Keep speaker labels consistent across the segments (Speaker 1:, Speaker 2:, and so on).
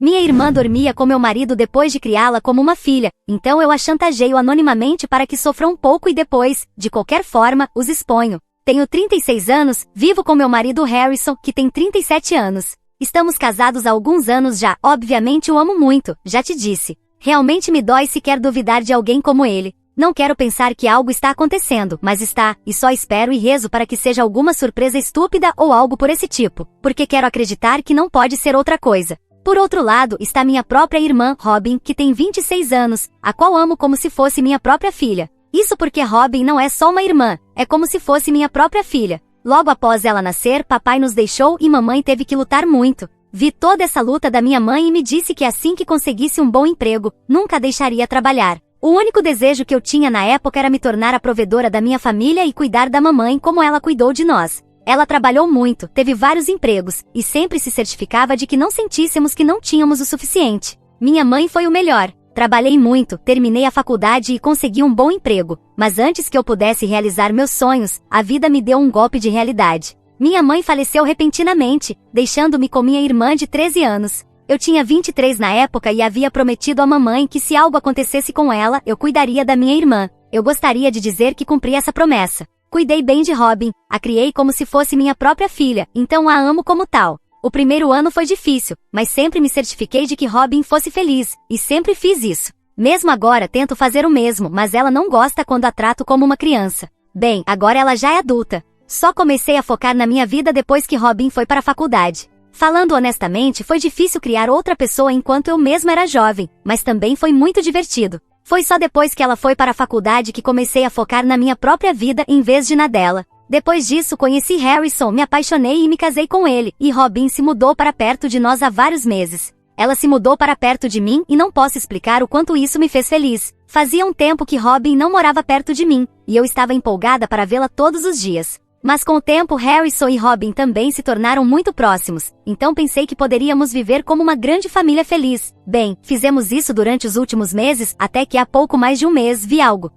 Speaker 1: Minha irmã dormia com meu marido depois de criá-la como uma filha, então eu a chantageio anonimamente para que sofra um pouco e depois, de qualquer forma, os exponho. Tenho 36 anos, vivo com meu marido Harrison, que tem 37 anos. Estamos casados há alguns anos já, obviamente o amo muito, já te disse. Realmente me dói sequer duvidar de alguém como ele. Não quero pensar que algo está acontecendo, mas está, e só espero e rezo para que seja alguma surpresa estúpida ou algo por esse tipo, porque quero acreditar que não pode ser outra coisa. Por outro lado, está minha própria irmã, Robin, que tem 26 anos, a qual amo como se fosse minha própria filha. Isso porque Robin não é só uma irmã, é como se fosse minha própria filha. Logo após ela nascer, papai nos deixou e mamãe teve que lutar muito. Vi toda essa luta da minha mãe e me disse que assim que conseguisse um bom emprego, nunca deixaria trabalhar. O único desejo que eu tinha na época era me tornar a provedora da minha família e cuidar da mamãe como ela cuidou de nós. Ela trabalhou muito, teve vários empregos, e sempre se certificava de que não sentíssemos que não tínhamos o suficiente. Minha mãe foi o melhor. Trabalhei muito, terminei a faculdade e consegui um bom emprego, mas antes que eu pudesse realizar meus sonhos, a vida me deu um golpe de realidade. Minha mãe faleceu repentinamente, deixando-me com minha irmã de 13 anos. Eu tinha 23 na época e havia prometido à mamãe que se algo acontecesse com ela, eu cuidaria da minha irmã. Eu gostaria de dizer que cumpri essa promessa. Cuidei bem de Robin, a criei como se fosse minha própria filha, então a amo como tal. O primeiro ano foi difícil, mas sempre me certifiquei de que Robin fosse feliz, e sempre fiz isso. Mesmo agora tento fazer o mesmo, mas ela não gosta quando a trato como uma criança. Bem, agora ela já é adulta. Só comecei a focar na minha vida depois que Robin foi para a faculdade. Falando honestamente, foi difícil criar outra pessoa enquanto eu mesma era jovem, mas também foi muito divertido. Foi só depois que ela foi para a faculdade que comecei a focar na minha própria vida em vez de na dela. Depois disso conheci Harrison, me apaixonei e me casei com ele, e Robin se mudou para perto de nós há vários meses. Ela se mudou para perto de mim e não posso explicar o quanto isso me fez feliz. Fazia um tempo que Robin não morava perto de mim, e eu estava empolgada para vê-la todos os dias. Mas com o tempo Harrison e Robin também se tornaram muito próximos, então pensei que poderíamos viver como uma grande família feliz. Bem, fizemos isso durante os últimos meses, até que há pouco mais de um mês vi algo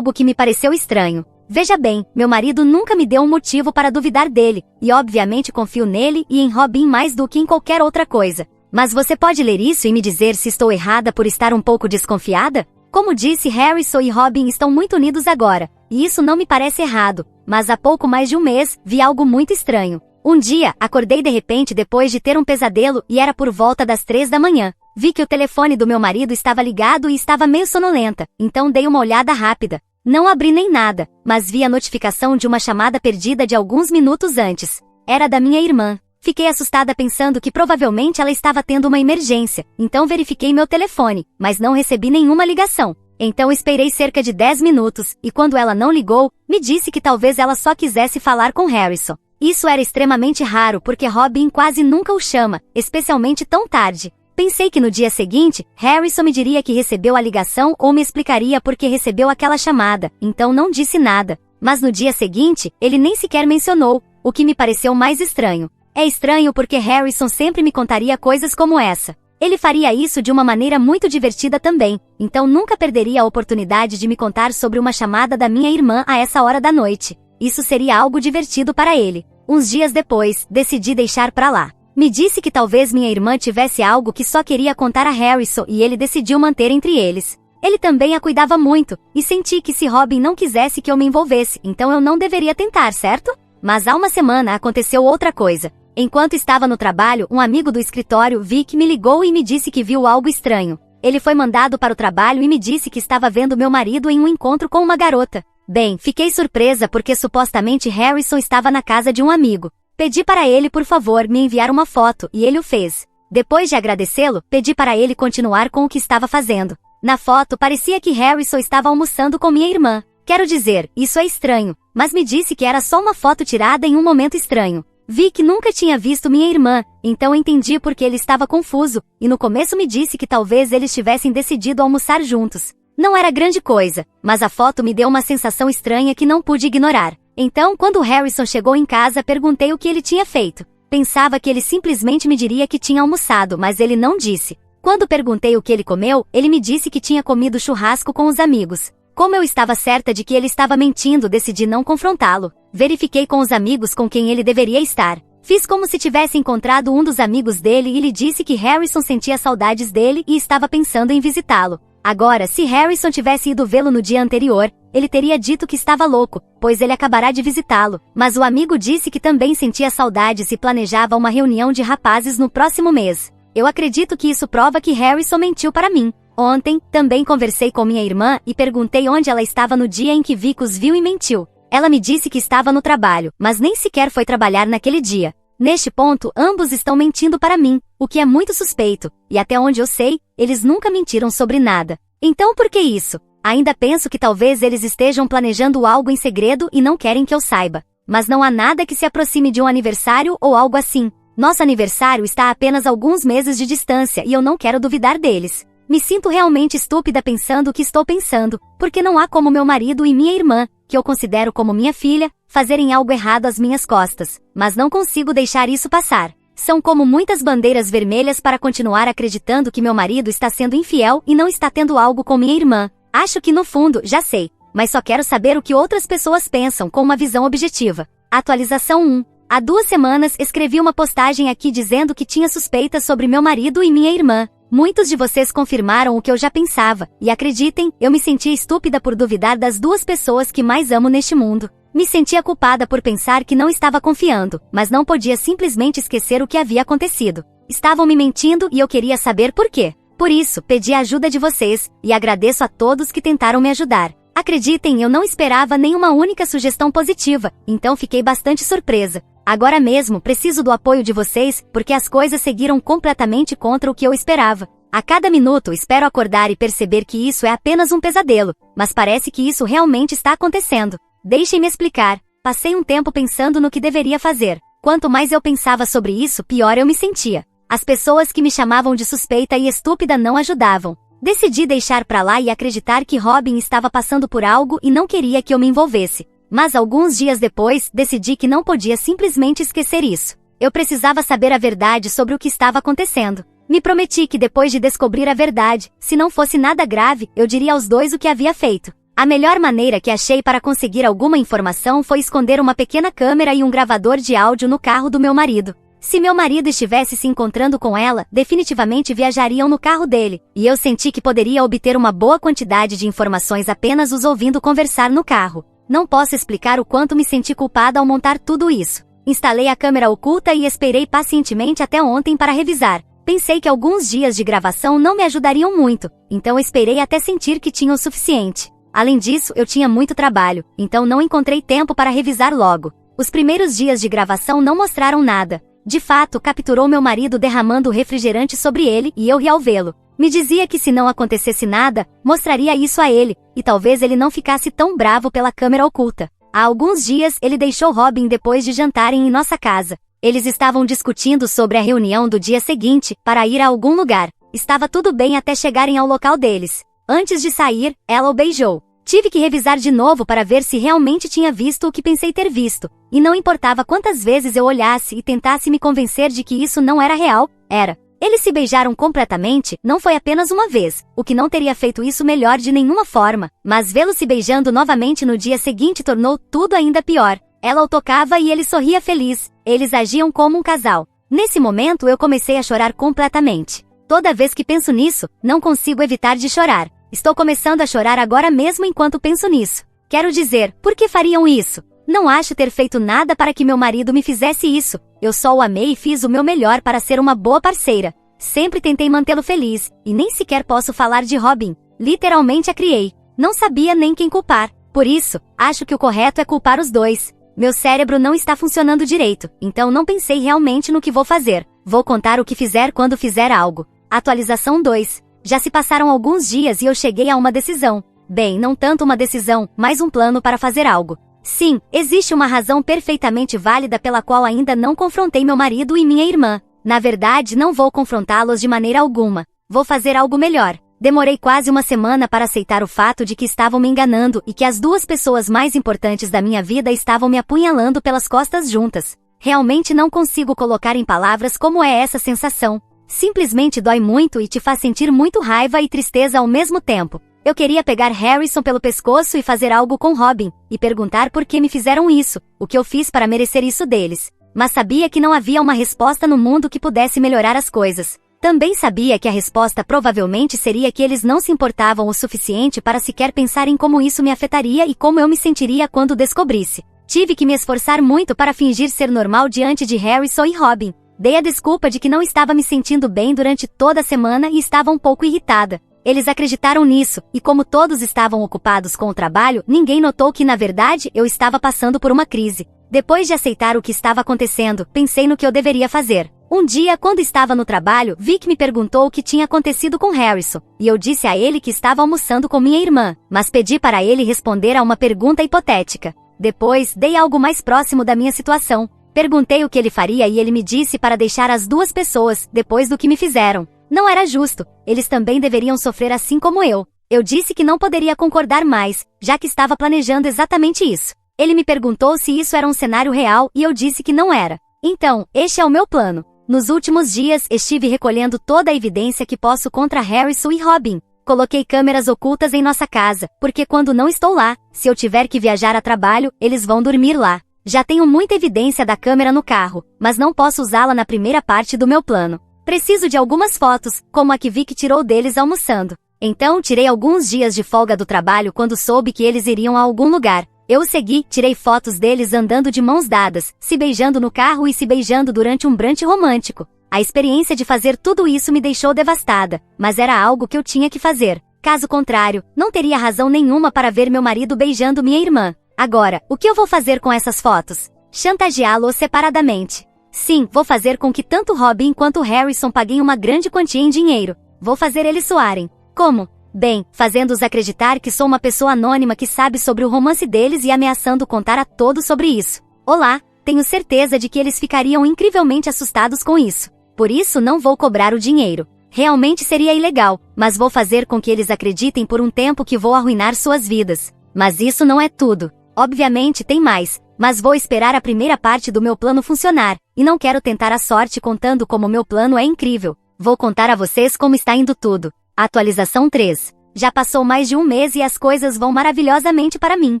Speaker 1: que me pareceu estranho. Veja bem, meu marido nunca me deu um motivo para duvidar dele, e obviamente confio nele e em Robin mais do que em qualquer outra coisa. Mas você pode ler isso e me dizer se estou errada por estar um pouco desconfiada? Como disse, Harrison e Robin estão muito unidos agora, e isso não me parece errado, mas há pouco mais de um mês, vi algo muito estranho. Um dia, acordei de repente depois de ter um pesadelo e era por volta das 3 da manhã. Vi que o telefone do meu marido estava ligado e estava meio sonolenta, então dei uma olhada rápida. Não abri nem nada, mas vi a notificação de uma chamada perdida de alguns minutos antes. Era da minha irmã. Fiquei assustada pensando que provavelmente ela estava tendo uma emergência, então verifiquei meu telefone, mas não recebi nenhuma ligação. Então esperei cerca de 10 minutos, e quando ela não ligou, me disse que talvez ela só quisesse falar com Harrison. Isso era extremamente raro porque Robin quase nunca o chama, especialmente tão tarde. Pensei que no dia seguinte, Harrison me diria que recebeu a ligação ou me explicaria por que recebeu aquela chamada, então não disse nada. Mas no dia seguinte, ele nem sequer mencionou, o que me pareceu mais estranho. É estranho porque Harrison sempre me contaria coisas como essa. Ele faria isso de uma maneira muito divertida também, então nunca perderia a oportunidade de me contar sobre uma chamada da minha irmã a essa hora da noite. Isso seria algo divertido para ele. Uns dias depois, decidi deixar pra lá. Me disse que talvez minha irmã tivesse algo que só queria contar a Harrison e ele decidiu manter entre eles. Ele também a cuidava muito, e senti que se Robin não quisesse que eu me envolvesse, então eu não deveria tentar, certo? Mas há uma semana aconteceu outra coisa. Enquanto estava no trabalho, um amigo do escritório, Vic, me ligou e me disse que viu algo estranho. Ele foi mandado para o trabalho e me disse que estava vendo meu marido em um encontro com uma garota. Bem, fiquei surpresa porque supostamente Harrison estava na casa de um amigo. Pedi para ele, por favor, me enviar uma foto, e ele o fez. Depois de agradecê-lo, pedi para ele continuar com o que estava fazendo. Na foto, parecia que Harrison estava almoçando com minha irmã. Quero dizer, isso é estranho, mas me disse que era só uma foto tirada em um momento estranho. Vi que nunca tinha visto minha irmã, então entendi porque ele estava confuso, e no começo me disse que talvez eles tivessem decidido almoçar juntos. Não era grande coisa, mas a foto me deu uma sensação estranha que não pude ignorar. Então, quando Harrison chegou em casa, perguntei o que ele tinha feito. Pensava que ele simplesmente me diria que tinha almoçado, mas ele não disse. Quando perguntei o que ele comeu, ele me disse que tinha comido churrasco com os amigos. Como eu estava certa de que ele estava mentindo, decidi não confrontá-lo. Verifiquei com os amigos com quem ele deveria estar. Fiz como se tivesse encontrado um dos amigos dele e lhe disse que Harrison sentia saudades dele e estava pensando em visitá-lo. Agora, se Harrison tivesse ido vê-lo no dia anterior, ele teria dito que estava louco, pois ele acabará de visitá-lo. Mas o amigo disse que também sentia saudades e planejava uma reunião de rapazes no próximo mês. Eu acredito que isso prova que Harrison mentiu para mim. Ontem, também conversei com minha irmã e perguntei onde ela estava no dia em que Vic os viu e mentiu. Ela me disse que estava no trabalho, mas nem sequer foi trabalhar naquele dia. Neste ponto, ambos estão mentindo para mim, o que é muito suspeito, e até onde eu sei, eles nunca mentiram sobre nada. Então por que isso? Ainda penso que talvez eles estejam planejando algo em segredo e não querem que eu saiba. Mas não há nada que se aproxime de um aniversário ou algo assim. Nosso aniversário está a apenas alguns meses de distância e eu não quero duvidar deles. Me sinto realmente estúpida pensando o que estou pensando, porque não há como meu marido e minha irmã, que eu considero como minha filha, fazerem algo errado às minhas costas, mas não consigo deixar isso passar. São como muitas bandeiras vermelhas para continuar acreditando que meu marido está sendo infiel e não está tendo algo com minha irmã. Acho que no fundo, já sei, mas só quero saber o que outras pessoas pensam com uma visão objetiva. Atualização 1. Há 2 semanas escrevi uma postagem aqui dizendo que tinha suspeitas sobre meu marido e minha irmã. Muitos de vocês confirmaram o que eu já pensava, e acreditem, eu me sentia estúpida por duvidar das 2 pessoas que mais amo neste mundo. Me sentia culpada por pensar que não estava confiando, mas não podia simplesmente esquecer o que havia acontecido. Estavam me mentindo e eu queria saber por quê. Por isso, pedi a ajuda de vocês, e agradeço a todos que tentaram me ajudar. Acreditem, eu não esperava nenhuma única sugestão positiva, então fiquei bastante surpresa. Agora mesmo preciso do apoio de vocês, porque as coisas seguiram completamente contra o que eu esperava. A cada minuto espero acordar e perceber que isso é apenas um pesadelo, mas parece que isso realmente está acontecendo. Deixem-me explicar. Passei um tempo pensando no que deveria fazer. Quanto mais eu pensava sobre isso, pior eu me sentia. As pessoas que me chamavam de suspeita e estúpida não ajudavam. Decidi deixar pra lá e acreditar que Robin estava passando por algo e não queria que eu me envolvesse. Mas alguns dias depois, decidi que não podia simplesmente esquecer isso. Eu precisava saber a verdade sobre o que estava acontecendo. Me prometi que depois de descobrir a verdade, se não fosse nada grave, eu diria aos 2 o que havia feito. A melhor maneira que achei para conseguir alguma informação foi esconder uma pequena câmera e um gravador de áudio no carro do meu marido. Se meu marido estivesse se encontrando com ela, definitivamente viajariam no carro dele, e eu senti que poderia obter uma boa quantidade de informações apenas os ouvindo conversar no carro. Não posso explicar o quanto me senti culpada ao montar tudo isso. Instalei a câmera oculta e esperei pacientemente até ontem para revisar. Pensei que alguns dias de gravação não me ajudariam muito, então esperei até sentir que tinha o suficiente. Além disso, eu tinha muito trabalho, então não encontrei tempo para revisar logo. Os primeiros dias de gravação não mostraram nada. De fato, capturou meu marido derramando refrigerante sobre ele e eu ri ao vê-lo. Me dizia que se não acontecesse nada, mostraria isso a ele, e talvez ele não ficasse tão bravo pela câmera oculta. Há alguns dias, ele deixou Robin depois de jantarem em nossa casa. Eles estavam discutindo sobre a reunião do dia seguinte, para ir a algum lugar. Estava tudo bem até chegarem ao local deles. Antes de sair, ela o beijou. Tive que revisar de novo para ver se realmente tinha visto o que pensei ter visto. E não importava quantas vezes eu olhasse e tentasse me convencer de que isso não era real, era. Eles se beijaram completamente, não foi apenas uma vez, o que não teria feito isso melhor de nenhuma forma, mas vê-lo se beijando novamente no dia seguinte tornou tudo ainda pior. Ela o tocava e ele sorria feliz, eles agiam como um casal. Nesse momento eu comecei a chorar completamente. Toda vez que penso nisso, não consigo evitar de chorar. Estou começando a chorar agora mesmo enquanto penso nisso. Quero dizer, por que fariam isso? Não acho ter feito nada para que meu marido me fizesse isso. Eu só o amei e fiz o meu melhor para ser uma boa parceira. Sempre tentei mantê-lo feliz, e nem sequer posso falar de Robin. Literalmente a criei. Não sabia nem quem culpar. Por isso, acho que o correto é culpar os 2. Meu cérebro não está funcionando direito, então não pensei realmente no que vou fazer. Vou contar o que fizer quando fizer algo. Atualização 2. Já se passaram alguns dias e eu cheguei a uma decisão. Bem, não tanto uma decisão, mas um plano para fazer algo. Sim, existe uma razão perfeitamente válida pela qual ainda não confrontei meu marido e minha irmã. Na verdade, não vou confrontá-los de maneira alguma. Vou fazer algo melhor. Demorei quase uma semana para aceitar o fato de que estavam me enganando e que as 2 pessoas mais importantes da minha vida estavam me apunhalando pelas costas juntas. Realmente não consigo colocar em palavras como é essa sensação. Simplesmente dói muito e te faz sentir muito raiva e tristeza ao mesmo tempo. Eu queria pegar Harrison pelo pescoço e fazer algo com Robin, e perguntar por que me fizeram isso, o que eu fiz para merecer isso deles. mas sabia que não havia uma resposta no mundo que pudesse melhorar as coisas. Também sabia que a resposta provavelmente seria que eles não se importavam o suficiente para sequer pensar em como isso me afetaria e como eu me sentiria quando descobrisse. Tive que me esforçar muito para fingir ser normal diante de Harrison e Robin. Dei a desculpa de que não estava me sentindo bem durante toda a semana e estava um pouco irritada. Eles acreditaram nisso, e como todos estavam ocupados com o trabalho, ninguém notou que na verdade eu estava passando por uma crise. Depois de aceitar o que estava acontecendo, pensei no que eu deveria fazer. Um dia, quando estava no trabalho, Vic me perguntou o que tinha acontecido com Harrison, e eu disse a ele que estava almoçando com minha irmã, mas pedi para ele responder a uma pergunta hipotética. Depois, dei algo mais próximo da minha situação. Perguntei o que ele faria e ele me disse para deixar as duas pessoas, depois do que me fizeram. Não era justo, eles também deveriam sofrer assim como eu. Eu disse que não poderia concordar mais, já que estava planejando exatamente isso. Ele me perguntou se isso era um cenário real e eu disse que não era. Então, este é o meu plano. Nos últimos dias, estive recolhendo toda a evidência que posso contra Harrison e Robin. Coloquei câmeras ocultas em nossa casa, porque quando não estou lá, se eu tiver que viajar a trabalho, eles vão dormir lá. Já tenho muita evidência da câmera no carro, mas não posso usá-la na primeira parte do meu plano. Preciso de algumas fotos, como a que Vic tirou deles almoçando. Então, tirei alguns dias de folga do trabalho quando soube que eles iriam a algum lugar. Eu os segui, tirei fotos deles andando de mãos dadas, se beijando no carro e se beijando durante um brunch romântico. A experiência de fazer tudo isso me deixou devastada, mas era algo que eu tinha que fazer. Caso contrário, não teria razão nenhuma para ver meu marido beijando minha irmã. Agora, o que eu vou fazer com essas fotos? Chantageá-lo separadamente. Sim, vou fazer com que tanto Robin quanto Harrison paguem uma grande quantia em dinheiro. Vou fazer eles suarem. Como? Bem, fazendo-os acreditar que sou uma pessoa anônima que sabe sobre o romance deles e ameaçando contar a todos sobre isso. Olá, tenho certeza de que eles ficariam incrivelmente assustados com isso. Por isso não vou cobrar o dinheiro. Realmente seria ilegal, mas vou fazer com que eles acreditem por um tempo que vou arruinar suas vidas. Mas isso não é tudo. Obviamente tem mais, mas vou esperar a primeira parte do meu plano funcionar, e não quero tentar a sorte contando como meu plano é incrível. Vou contar a vocês como está indo tudo. Atualização 3. Já passou mais de um mês e as coisas vão maravilhosamente para mim.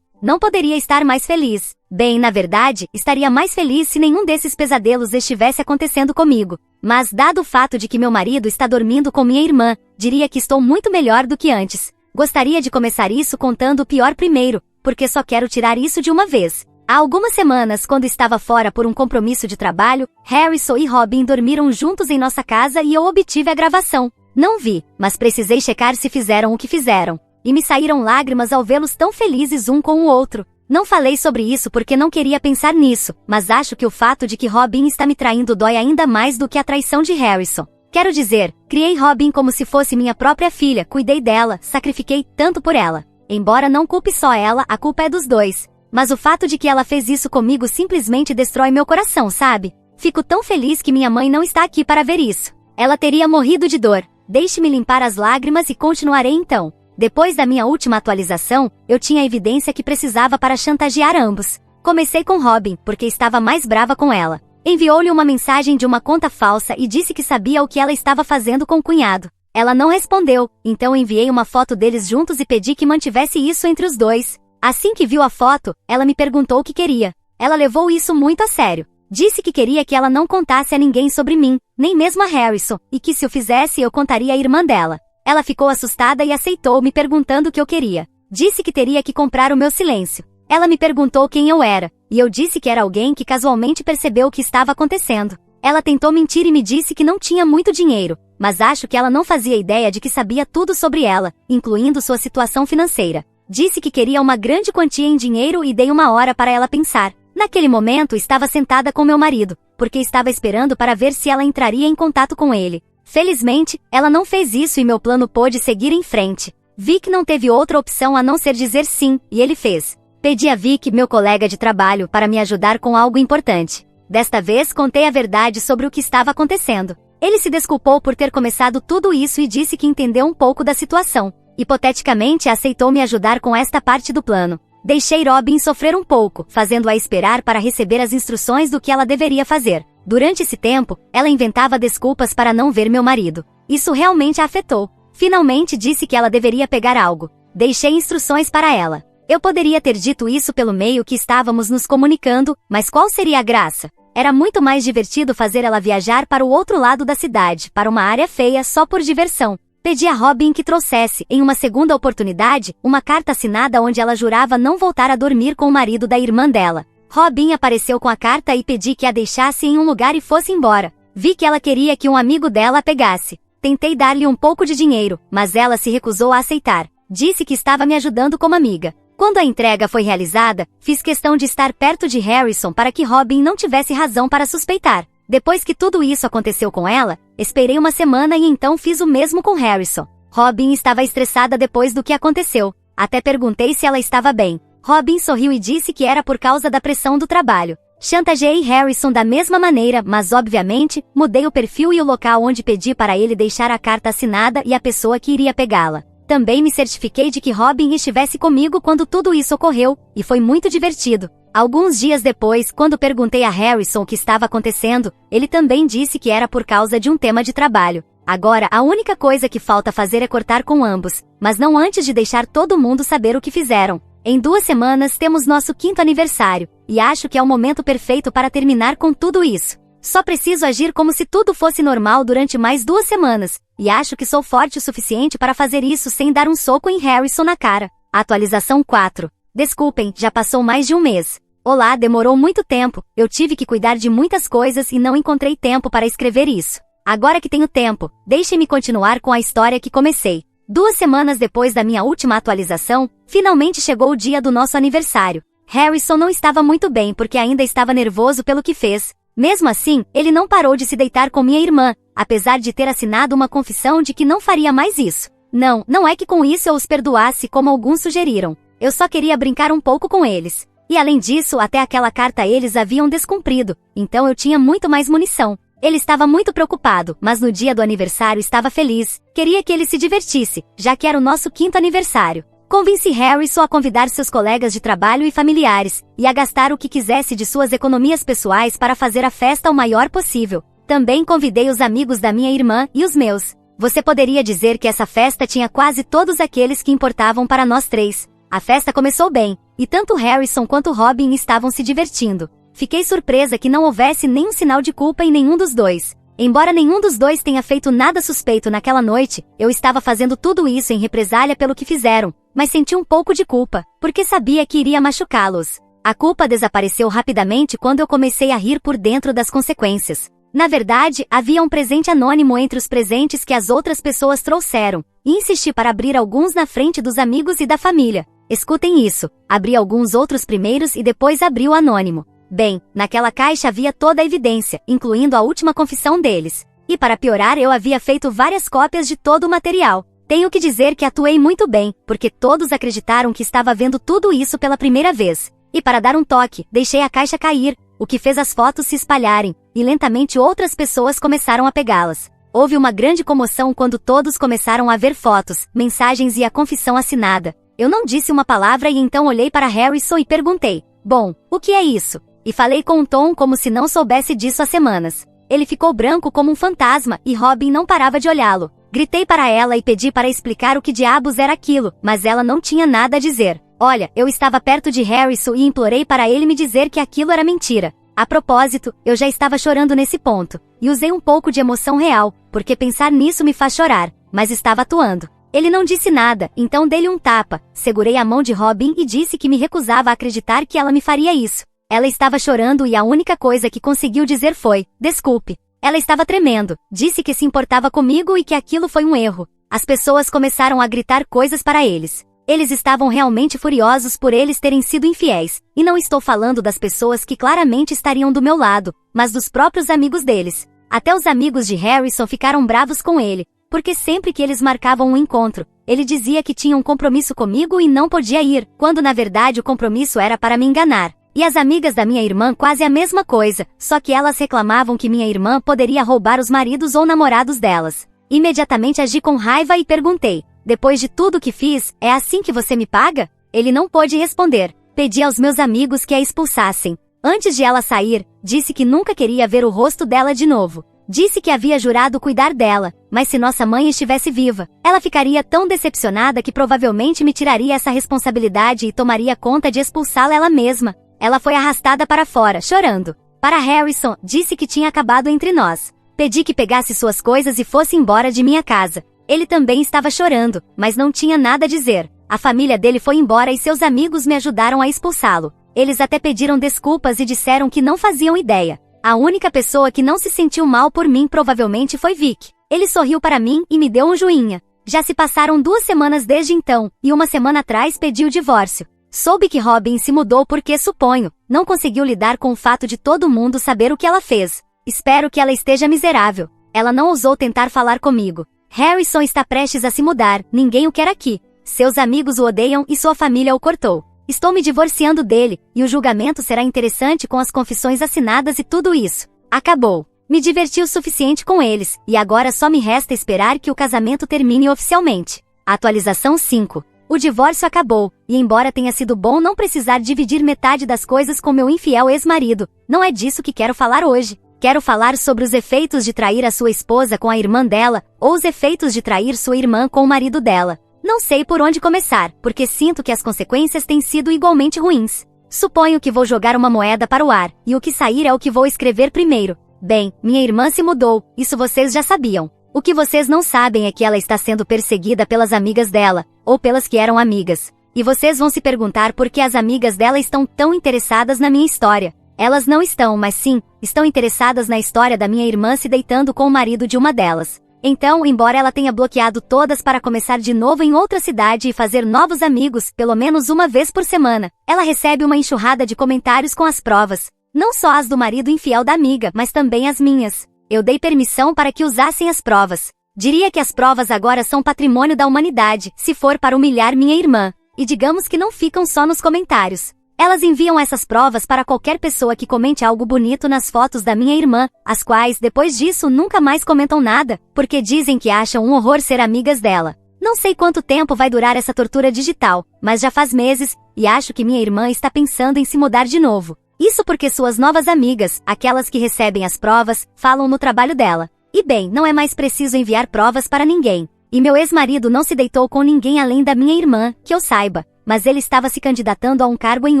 Speaker 1: Não poderia estar mais feliz. Bem, na verdade, estaria mais feliz se nenhum desses pesadelos estivesse acontecendo comigo. Mas, dado o fato de que meu marido está dormindo com minha irmã, diria que estou muito melhor do que antes. Gostaria de começar isso contando o pior primeiro, porque só quero tirar isso de uma vez. Há algumas semanas, quando estava fora por um compromisso de trabalho, Harrison e Robin dormiram juntos em nossa casa e eu obtive a gravação. Não vi, mas precisei checar se fizeram o que fizeram. E me saíram lágrimas ao vê-los tão felizes um com o outro. Não falei sobre isso porque não queria pensar nisso, mas acho que o fato de que Robin está me traindo dói ainda mais do que a traição de Harrison. Quero dizer, criei Robin como se fosse minha própria filha, cuidei dela, sacrifiquei tanto por ela. Embora não culpe só ela, a culpa é dos dois. Mas o fato de que ela fez isso comigo simplesmente destrói meu coração, sabe? Fico tão feliz que minha mãe não está aqui para ver isso. Ela teria morrido de dor. Deixe-me limpar as lágrimas e continuarei então. Depois da minha última atualização, eu tinha a evidência que precisava para chantagear ambos. Comecei com Robin, porque estava mais brava com ela. Enviou-lhe uma mensagem de uma conta falsa e disse que sabia o que ela estava fazendo com o cunhado. Ela não respondeu, então enviei uma foto deles juntos e pedi que mantivesse isso entre os dois. Assim que viu a foto, ela me perguntou o que queria. Ela levou isso muito a sério. Disse que queria que ela não contasse a ninguém sobre mim, nem mesmo a Harrison, e que se o fizesse eu contaria à irmã dela. Ela ficou assustada e aceitou, me perguntando o que eu queria. Disse que teria que comprar o meu silêncio. Ela me perguntou quem eu era, e eu disse que era alguém que casualmente percebeu o que estava acontecendo. Ela tentou mentir e me disse que não tinha muito dinheiro, mas acho que ela não fazia ideia de que sabia tudo sobre ela, incluindo sua situação financeira. Disse que queria uma grande quantia em dinheiro e dei uma hora para ela pensar. Naquele momento estava sentada com meu marido, porque estava esperando para ver se ela entraria em contato com ele. Felizmente, ela não fez isso e meu plano pôde seguir em frente. Vic não teve outra opção a não ser dizer sim, e ele fez. Pedi a Vic, meu colega de trabalho, para me ajudar com algo importante. Desta vez contei a verdade sobre o que estava acontecendo. Ele se desculpou por ter começado tudo isso e disse que entendeu um pouco da situação. Hipoteticamente aceitou me ajudar com esta parte do plano. Deixei Robin sofrer um pouco, fazendo-a esperar para receber as instruções do que ela deveria fazer. Durante esse tempo, ela inventava desculpas para não ver meu marido. Isso realmente a afetou. Finalmente disse que ela deveria pegar algo. Deixei instruções para ela. Eu poderia ter dito isso pelo meio que estávamos nos comunicando, mas qual seria a graça? Era muito mais divertido fazer ela viajar para o outro lado da cidade, para uma área feia só por diversão. Pedi a Robin que trouxesse, em uma segunda oportunidade, uma carta assinada onde ela jurava não voltar a dormir com o marido da irmã dela. Robin apareceu com a carta e pedi que a deixasse em um lugar e fosse embora. Vi que ela queria que um amigo dela a pegasse. Tentei dar-lhe um pouco de dinheiro, mas ela se recusou a aceitar. Disse que estava me ajudando como amiga. Quando a entrega foi realizada, fiz questão de estar perto de Harrison para que Robin não tivesse razão para suspeitar. Depois que tudo isso aconteceu com ela, esperei uma semana e então fiz o mesmo com Harrison. Robin estava estressada depois do que aconteceu. Até perguntei se ela estava bem. Robin sorriu e disse que era por causa da pressão do trabalho. Chantageei Harrison da mesma maneira, mas obviamente, mudei o perfil e o local onde pedi para ele deixar a carta assinada e a pessoa que iria pegá-la. Também me certifiquei de que Robin estivesse comigo quando tudo isso ocorreu, e foi muito divertido. Alguns dias depois, quando perguntei a Harrison o que estava acontecendo, ele também disse que era por causa de um tema de trabalho. Agora, a única coisa que falta fazer é cortar com ambos, mas não antes de deixar todo mundo saber o que fizeram. Em 2 semanas temos nosso 5º aniversário, e acho que é o momento perfeito para terminar com tudo isso. Só preciso agir como se tudo fosse normal durante mais 2 semanas, e acho que sou forte o suficiente para fazer isso sem dar um soco em Harrison na cara. Atualização 4. Desculpem, já passou mais de um mês. Olá, demorou muito tempo, eu tive que cuidar de muitas coisas e não encontrei tempo para escrever isso. Agora que tenho tempo, deixem-me continuar com a história que comecei. 2 semanas depois da minha última atualização, finalmente chegou o dia do nosso aniversário. Harrison não estava muito bem porque ainda estava nervoso pelo que fez. Mesmo assim, ele não parou de se deitar com minha irmã, apesar de ter assinado uma confissão de que não faria mais isso. Não é que com isso eu os perdoasse como alguns sugeriram. Eu só queria brincar um pouco com eles. E além disso, até aquela carta eles haviam descumprido, então eu tinha muito mais munição. Ele estava muito preocupado, mas no dia do aniversário estava feliz. Queria que ele se divertisse, já que era o nosso 5º aniversário. Convenci Harrison a convidar seus colegas de trabalho e familiares, e a gastar o que quisesse de suas economias pessoais para fazer a festa o maior possível. Também convidei os amigos da minha irmã e os meus. Você poderia dizer que essa festa tinha quase todos aqueles que importavam para nós 3. A festa começou bem, e tanto Harrison quanto Robin estavam se divertindo. Fiquei surpresa que não houvesse nenhum sinal de culpa em nenhum dos dois. Embora nenhum dos dois tenha feito nada suspeito naquela noite, eu estava fazendo tudo isso em represália pelo que fizeram, mas senti um pouco de culpa, porque sabia que iria machucá-los. A culpa desapareceu rapidamente quando eu comecei a rir por dentro das consequências. Na verdade, havia um presente anônimo entre os presentes que as outras pessoas trouxeram, e insisti para abrir alguns na frente dos amigos e da família. Escutem isso, abri alguns outros primeiros e depois abri o anônimo. Bem, naquela caixa havia toda a evidência, incluindo a última confissão deles. E para piorar, eu havia feito várias cópias de todo o material. Tenho que dizer que atuei muito bem, porque todos acreditaram que estava vendo tudo isso pela primeira vez. E para dar um toque, deixei a caixa cair, o que fez as fotos se espalharem, e lentamente outras pessoas começaram a pegá-las. Houve uma grande comoção quando todos começaram a ver fotos, mensagens e a confissão assinada. Eu não disse uma palavra e então olhei para Harrison e perguntei: "Bom, o que é isso?" E falei com um tom como se não soubesse disso há semanas. Ele ficou branco como um fantasma e Robin não parava de olhá-lo. Gritei para ela e pedi para explicar o que diabos era aquilo, mas ela não tinha nada a dizer. Olha, eu estava perto de Harrison e implorei para ele me dizer que aquilo era mentira. A propósito, eu já estava chorando nesse ponto, e usei um pouco de emoção real, porque pensar nisso me faz chorar, mas estava atuando. Ele não disse nada, então dei-lhe um tapa, segurei a mão de Robin e disse que me recusava a acreditar que ela me faria isso. Ela estava chorando e a única coisa que conseguiu dizer foi: "Desculpe." Ela estava tremendo, disse que se importava comigo e que aquilo foi um erro. As pessoas começaram a gritar coisas para eles. Eles estavam realmente furiosos por eles terem sido infiéis, e não estou falando das pessoas que claramente estariam do meu lado, mas dos próprios amigos deles. Até os amigos de Harrison ficaram bravos com ele, porque sempre que eles marcavam um encontro, ele dizia que tinha um compromisso comigo e não podia ir, quando na verdade o compromisso era para me enganar. E as amigas da minha irmã quase a mesma coisa, só que elas reclamavam que minha irmã poderia roubar os maridos ou namorados delas. Imediatamente agi com raiva e perguntei: "Depois de tudo que fiz, é assim que você me paga?" Ele não pôde responder. Pedi aos meus amigos que a expulsassem. Antes de ela sair, disse que nunca queria ver o rosto dela de novo. Disse que havia jurado cuidar dela, mas se nossa mãe estivesse viva, ela ficaria tão decepcionada que provavelmente me tiraria essa responsabilidade e tomaria conta de expulsá-la ela mesma. Ela foi arrastada para fora, chorando. Para Harrison, disse que tinha acabado entre nós. Pedi que pegasse suas coisas e fosse embora de minha casa. Ele também estava chorando, mas não tinha nada a dizer. A família dele foi embora e seus amigos me ajudaram a expulsá-lo. Eles até pediram desculpas e disseram que não faziam ideia. A única pessoa que não se sentiu mal por mim provavelmente foi Vic. Ele sorriu para mim e me deu um joinha. Já se passaram 2 semanas desde então, e 1 semana atrás pedi o divórcio. Soube que Robin se mudou porque, suponho, não conseguiu lidar com o fato de todo mundo saber o que ela fez. Espero que ela esteja miserável. Ela não ousou tentar falar comigo. Harrison está prestes a se mudar, ninguém o quer aqui. Seus amigos o odeiam e sua família o cortou. Estou me divorciando dele, e o julgamento será interessante com as confissões assinadas e tudo isso. Acabou. Me diverti o suficiente com eles, e agora só me resta esperar que o casamento termine oficialmente. Atualização 5. O divórcio acabou, e embora tenha sido bom não precisar dividir metade das coisas com meu infiel ex-marido, não é disso que quero falar hoje. Quero falar sobre os efeitos de trair a sua esposa com a irmã dela, ou os efeitos de trair sua irmã com o marido dela. Não sei por onde começar, porque sinto que as consequências têm sido igualmente ruins. Suponho que vou jogar uma moeda para o ar, e o que sair é o que vou escrever primeiro. Bem, minha irmã se mudou, isso vocês já sabiam. O que vocês não sabem é que ela está sendo perseguida pelas amigas dela, ou pelas que eram amigas. E vocês vão se perguntar por que as amigas dela estão tão interessadas na minha história. Elas não estão, mas sim, estão interessadas na história da minha irmã se deitando com o marido de uma delas. Então, embora ela tenha bloqueado todas para começar de novo em outra cidade e fazer novos amigos, pelo menos uma vez por semana, ela recebe uma enxurrada de comentários com as provas. Não só as do marido infiel da amiga, mas também as minhas. Eu dei permissão para que usassem as provas. Diria que as provas agora são patrimônio da humanidade, se for para humilhar minha irmã. E digamos que não ficam só nos comentários. Elas enviam essas provas para qualquer pessoa que comente algo bonito nas fotos da minha irmã, as quais, depois disso, nunca mais comentam nada, porque dizem que acham um horror ser amigas dela. Não sei quanto tempo vai durar essa tortura digital, mas já faz meses, e acho que minha irmã está pensando em se mudar de novo. Isso porque suas novas amigas, aquelas que recebem as provas, falam no trabalho dela. E bem, não é mais preciso enviar provas para ninguém. E meu ex-marido não se deitou com ninguém além da minha irmã, que eu saiba. Mas ele estava se candidatando a um cargo em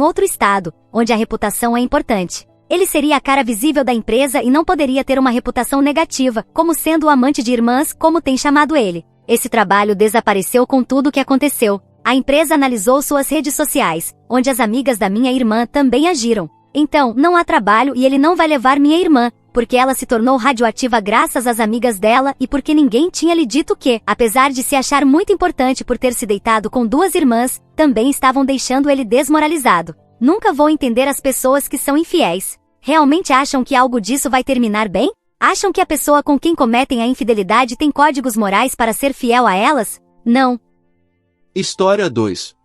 Speaker 1: outro estado, onde a reputação é importante. Ele seria a cara visível da empresa e não poderia ter uma reputação negativa, como sendo o amante de irmãs, como tem chamado ele. Esse trabalho desapareceu com tudo o que aconteceu. A empresa analisou suas redes sociais, onde as amigas da minha irmã também agiram. Então, não há trabalho e ele não vai levar minha irmã, porque ela se tornou radioativa graças às amigas dela e porque ninguém tinha lhe dito que, apesar de se achar muito importante por ter se deitado com 2 irmãs, também estavam deixando ele desmoralizado. Nunca vou entender as pessoas que são infiéis. Realmente acham que algo disso vai terminar bem? Acham que a pessoa com quem cometem a infidelidade tem códigos morais para ser fiel a elas? Não.
Speaker 2: História 2.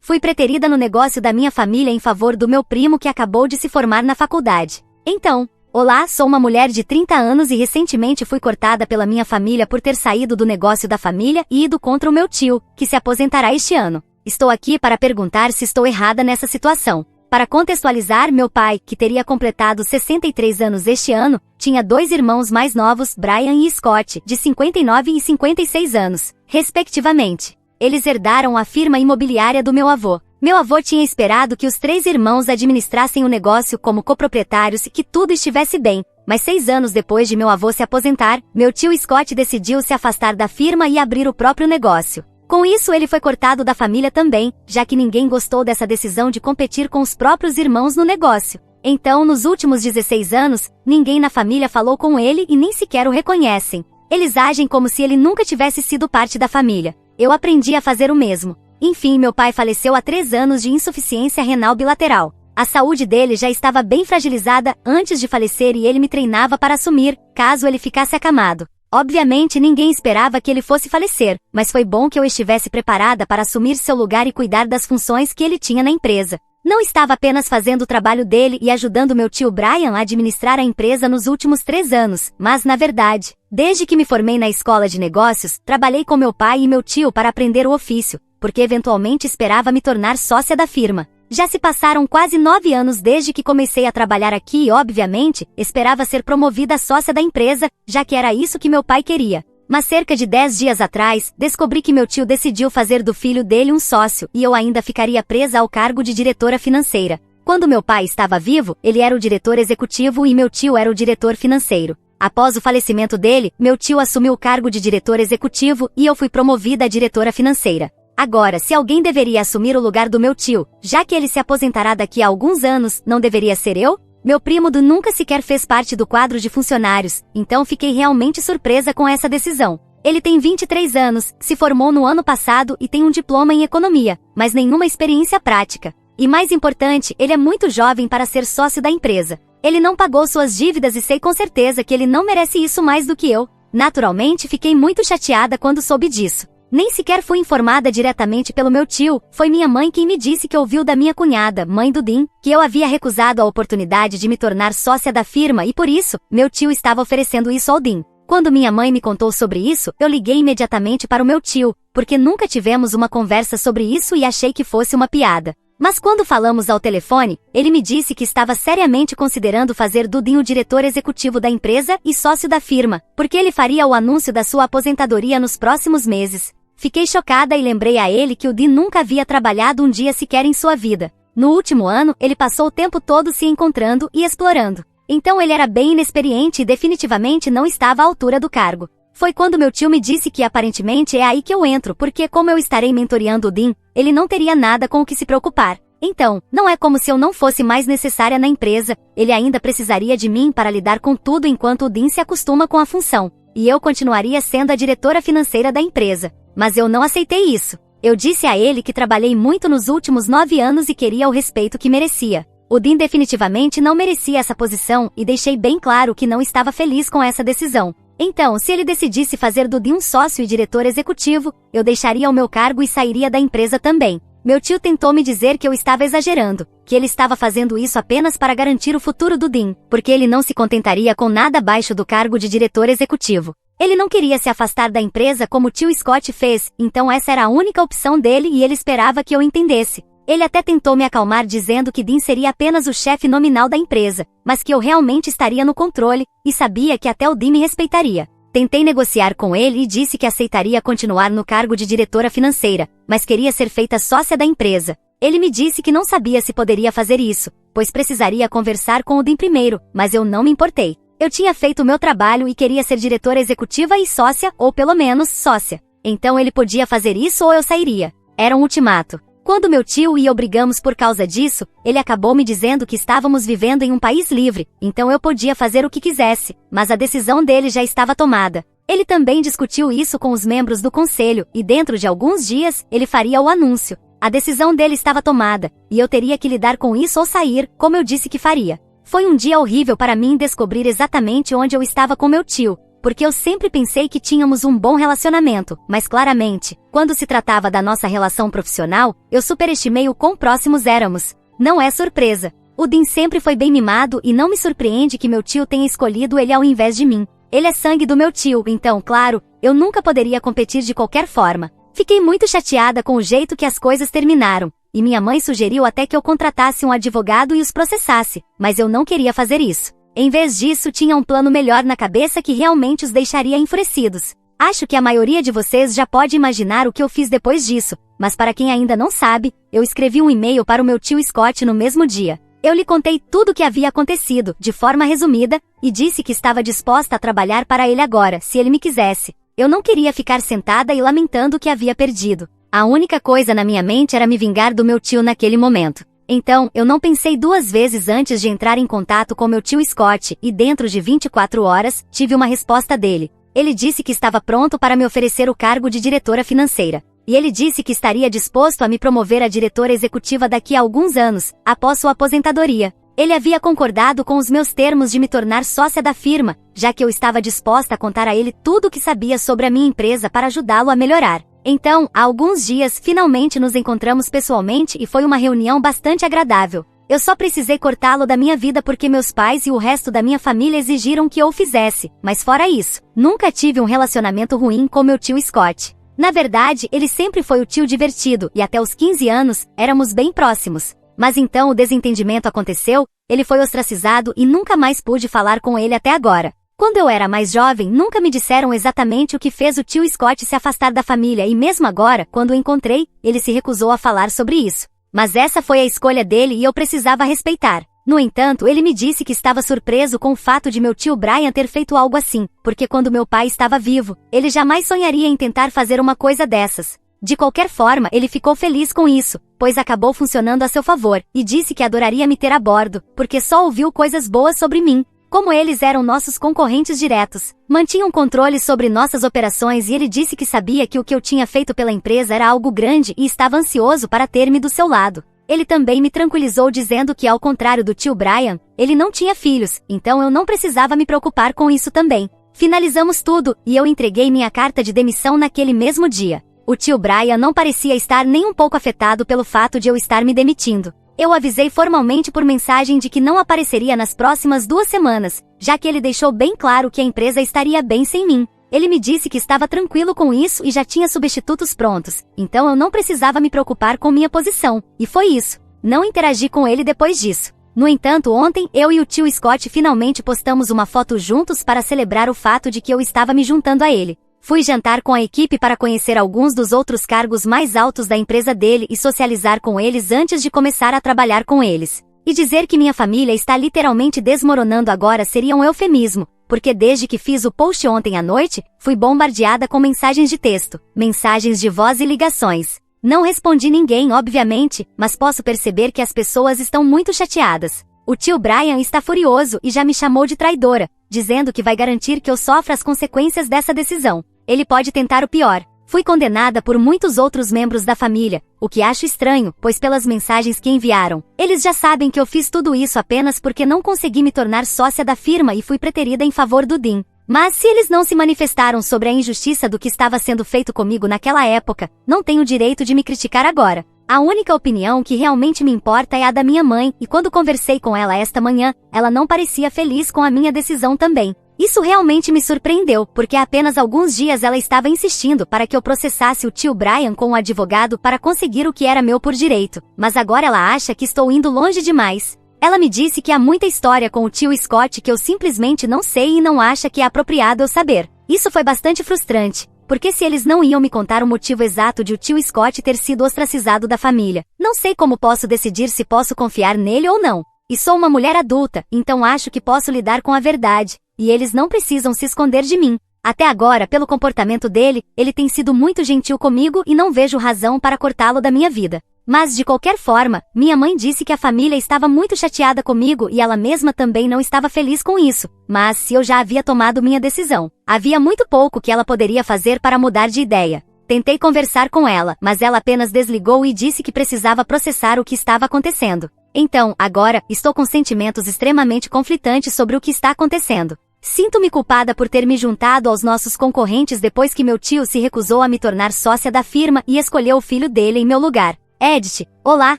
Speaker 1: Fui preterida no negócio da minha família em favor do meu primo que acabou de se formar na faculdade. Então, olá, sou uma mulher de 30 anos e recentemente fui cortada pela minha família por ter saído do negócio da família e ido contra o meu tio, que se aposentará este ano. Estou aqui para perguntar se estou errada nessa situação. Para contextualizar, meu pai, que teria completado 63 anos este ano, tinha 2 irmãos mais novos, Brian e Scott, de 59 e 56 anos, respectivamente. Eles herdaram a firma imobiliária do meu avô. Meu avô tinha esperado que os 3 irmãos administrassem o negócio como coproprietários e que tudo estivesse bem, mas 6 anos depois de meu avô se aposentar, meu tio Scott decidiu se afastar da firma e abrir o próprio negócio. Com isso ele foi cortado da família também, já que ninguém gostou dessa decisão de competir com os próprios irmãos no negócio. Então, nos últimos 16 anos, ninguém na família falou com ele e nem sequer o reconhecem. Eles agem como se ele nunca tivesse sido parte da família. Eu aprendi a fazer o mesmo. Enfim, meu pai faleceu há 3 anos de insuficiência renal bilateral. A saúde dele já estava bem fragilizada antes de falecer e ele me treinava para assumir, caso ele ficasse acamado. Obviamente ninguém esperava que ele fosse falecer, mas foi bom que eu estivesse preparada para assumir seu lugar e cuidar das funções que ele tinha na empresa. Não estava apenas fazendo o trabalho dele e ajudando meu tio Brian a administrar a empresa nos últimos 3 anos, mas na verdade, desde que me formei na escola de negócios, trabalhei com meu pai e meu tio para aprender o ofício, porque eventualmente esperava me tornar sócia da firma. Já se passaram quase 9 anos desde que comecei a trabalhar aqui e, obviamente, esperava ser promovida a sócia da empresa, já que era isso que meu pai queria. Mas cerca de 10 dias atrás, descobri que meu tio decidiu fazer do filho dele um sócio e eu ainda ficaria presa ao cargo de diretora financeira. Quando meu pai estava vivo, ele era o diretor executivo e meu tio era o diretor financeiro. Após o falecimento dele, meu tio assumiu o cargo de diretor executivo e eu fui promovida a diretora financeira. Agora, se alguém deveria assumir o lugar do meu tio, já que ele se aposentará daqui a alguns anos, não deveria ser eu? Meu primo Du nunca sequer fez parte do quadro de funcionários, então fiquei realmente surpresa com essa decisão. Ele tem 23 anos, se formou no ano passado e tem um diploma em economia, mas nenhuma experiência prática. E mais importante, ele é muito jovem para ser sócio da empresa. Ele não pagou suas dívidas e sei com certeza que ele não merece isso mais do que eu. Naturalmente, fiquei muito chateada quando soube disso. Nem sequer fui informada diretamente pelo meu tio, foi minha mãe quem me disse que ouviu da minha cunhada, mãe do Dean, que eu havia recusado a oportunidade de me tornar sócia da firma e por isso, meu tio estava oferecendo isso ao Dean. Quando minha mãe me contou sobre isso, eu liguei imediatamente para o meu tio, porque nunca tivemos uma conversa sobre isso e achei que fosse uma piada. Mas quando falamos ao telefone, ele me disse que estava seriamente considerando fazer do Dean o diretor executivo da empresa e sócio da firma, porque ele faria o anúncio da sua aposentadoria nos próximos meses. Fiquei chocada e lembrei a ele que o Dean nunca havia trabalhado um dia sequer em sua vida. No último ano, ele passou o tempo todo se encontrando e explorando. Então ele era bem inexperiente e definitivamente não estava à altura do cargo. Foi quando meu tio me disse que aparentemente é aí que eu entro, porque como eu estarei mentoreando o Dean, ele não teria nada com o que se preocupar. Então, não é como se eu não fosse mais necessária na empresa, ele ainda precisaria de mim para lidar com tudo enquanto o Dean se acostuma com a função. E eu continuaria sendo a diretora financeira da empresa. Mas eu não aceitei isso. Eu disse a ele que trabalhei muito nos últimos 9 anos e queria o respeito que merecia. O Dean definitivamente não merecia essa posição e deixei bem claro que não estava feliz com essa decisão. Então, se ele decidisse fazer do Dean um sócio e diretor executivo, eu deixaria o meu cargo e sairia da empresa também. Meu tio tentou me dizer que eu estava exagerando, que ele estava fazendo isso apenas para garantir o futuro do Dean, porque ele não se contentaria com nada abaixo do cargo de diretor executivo. Ele não queria se afastar da empresa como o tio Scott fez, então essa era a única opção dele e ele esperava que eu entendesse. Ele até tentou me acalmar dizendo que Dean seria apenas o chefe nominal da empresa, mas que eu realmente estaria no controle, e sabia que até o Dean me respeitaria. Tentei negociar com ele e disse que aceitaria continuar no cargo de diretora financeira, mas queria ser feita sócia da empresa. Ele me disse que não sabia se poderia fazer isso, pois precisaria conversar com o Dean primeiro, mas eu não me importei. Eu tinha feito o meu trabalho e queria ser diretora executiva e sócia, ou pelo menos sócia. Então ele podia fazer isso ou eu sairia. Era um ultimato. Quando meu tio e eu brigamos por causa disso, ele acabou me dizendo que estávamos vivendo em um país livre, então eu podia fazer o que quisesse, mas a decisão dele já estava tomada. Ele também discutiu isso com os membros do conselho, e dentro de alguns dias, ele faria o anúncio. A decisão dele estava tomada, e eu teria que lidar com isso ou sair, como eu disse que faria. Foi um dia horrível para mim descobrir exatamente onde eu estava com meu tio, porque eu sempre pensei que tínhamos um bom relacionamento, mas claramente, quando se tratava da nossa relação profissional, eu superestimei o quão próximos éramos. Não é surpresa. O Dean sempre foi bem mimado e não me surpreende que meu tio tenha escolhido ele ao invés de mim. Ele é sangue do meu tio, então, claro, eu nunca poderia competir de qualquer forma. Fiquei muito chateada com o jeito que as coisas terminaram, e minha mãe sugeriu até que eu contratasse um advogado e os processasse, mas eu não queria fazer isso. Em vez disso, tinha um plano melhor na cabeça que realmente os deixaria enfurecidos. Acho que a maioria de vocês já pode imaginar o que eu fiz depois disso, mas para quem ainda não sabe, eu escrevi um e-mail para o meu tio Scott no mesmo dia. Eu lhe contei tudo o que havia acontecido, de forma resumida, e disse que estava disposta a trabalhar para ele agora, se ele me quisesse. Eu não queria ficar sentada e lamentando o que havia perdido. A única coisa na minha mente era me vingar do meu tio naquele momento. Então, eu não pensei 2 vezes antes de entrar em contato com meu tio Scott, e dentro de 24 horas, tive uma resposta dele. Ele disse que estava pronto para me oferecer o cargo de diretora financeira. E ele disse que estaria disposto a me promover a diretora executiva daqui a alguns anos, após sua aposentadoria. Ele havia concordado com os meus termos de me tornar sócia da firma, já que eu estava disposta a contar a ele tudo o que sabia sobre a minha empresa para ajudá-lo a melhorar. Então, há alguns dias, finalmente nos encontramos pessoalmente e foi uma reunião bastante agradável. Eu só precisei cortá-lo da minha vida porque meus pais e o resto da minha família exigiram que eu o fizesse, mas fora isso, nunca tive um relacionamento ruim com meu tio Scott. Na verdade, ele sempre foi o tio divertido e até os 15 anos, éramos bem próximos. Mas então o desentendimento aconteceu, ele foi ostracizado e nunca mais pude falar com ele até agora. Quando eu era mais jovem, nunca me disseram exatamente o que fez o tio Scott se afastar da família e mesmo agora, quando o encontrei, ele se recusou a falar sobre isso. Mas essa foi a escolha dele e eu precisava respeitar. No entanto, ele me disse que estava surpreso com o fato de meu tio Brian ter feito algo assim, porque quando meu pai estava vivo, ele jamais sonharia em tentar fazer uma coisa dessas. De qualquer forma, ele ficou feliz com isso, pois acabou funcionando a seu favor, e disse que adoraria me ter a bordo, porque só ouviu coisas boas sobre mim. Como eles eram nossos concorrentes diretos, mantinham controle sobre nossas operações e ele disse que sabia que o que eu tinha feito pela empresa era algo grande e estava ansioso para ter-me do seu lado. Ele também me tranquilizou dizendo que, ao contrário do tio Brian, ele não tinha filhos, então eu não precisava me preocupar com isso também. Finalizamos tudo, e eu entreguei minha carta de demissão naquele mesmo dia. O tio Brian não parecia estar nem um pouco afetado pelo fato de eu estar me demitindo. Eu avisei formalmente por mensagem de que não apareceria nas próximas 2 semanas, já que ele deixou bem claro que a empresa estaria bem sem mim. Ele me disse que estava tranquilo com isso e já tinha substitutos prontos, então eu não precisava me preocupar com minha posição, e foi isso. Não interagi com ele depois disso. No entanto, ontem, eu e o tio Scott finalmente postamos uma foto juntos para celebrar o fato de que eu estava me juntando a ele. Fui jantar com a equipe para conhecer alguns dos outros cargos mais altos da empresa dele e socializar com eles antes de começar a trabalhar com eles. E dizer que minha família está literalmente desmoronando agora seria um eufemismo, porque desde que fiz o post ontem à noite, fui bombardeada com mensagens de texto, mensagens de voz e ligações. Não respondi ninguém, obviamente, mas posso perceber que as pessoas estão muito chateadas. O tio Brian está furioso e já me chamou de traidora, dizendo que vai garantir que eu sofra as consequências dessa decisão. Ele pode tentar o pior. Fui condenada por muitos outros membros da família, o que acho estranho, pois pelas mensagens que enviaram, eles já sabem que eu fiz tudo isso apenas porque não consegui me tornar sócia da firma e fui preterida em favor do Dean. Mas se eles não se manifestaram sobre a injustiça do que estava sendo feito comigo naquela época, não tenho direito de me criticar agora. A única opinião que realmente me importa é a da minha mãe, e quando conversei com ela esta manhã, ela não parecia feliz com a minha decisão também. Isso realmente me surpreendeu, porque há apenas alguns dias ela estava insistindo para que eu processasse o tio Brian com um advogado para conseguir o que era meu por direito, mas agora ela acha que estou indo longe demais. Ela me disse que há muita história com o tio Scott que eu simplesmente não sei e não acha que é apropriado eu saber. Isso foi bastante frustrante, porque se eles não iam me contar o motivo exato de o tio Scott ter sido ostracizado da família, não sei como posso decidir se posso confiar nele ou não. E sou uma mulher adulta, então acho que posso lidar com a verdade. E eles não precisam se esconder de mim. Até agora, pelo comportamento dele, ele tem sido muito gentil comigo e não vejo razão para cortá-lo da minha vida. Mas, de qualquer forma, minha mãe disse que a família estava muito chateada comigo e ela mesma também não estava feliz com isso. Mas, se eu já havia tomado minha decisão, havia muito pouco que ela poderia fazer para mudar de ideia. Tentei conversar com ela, mas ela apenas desligou e disse que precisava processar o que estava acontecendo. Então, agora, estou com sentimentos extremamente conflitantes sobre o que está acontecendo. Sinto-me culpada por ter me juntado aos nossos concorrentes depois que meu tio se recusou a me tornar sócia da firma e escolheu o filho dele em meu lugar. Edith, olá,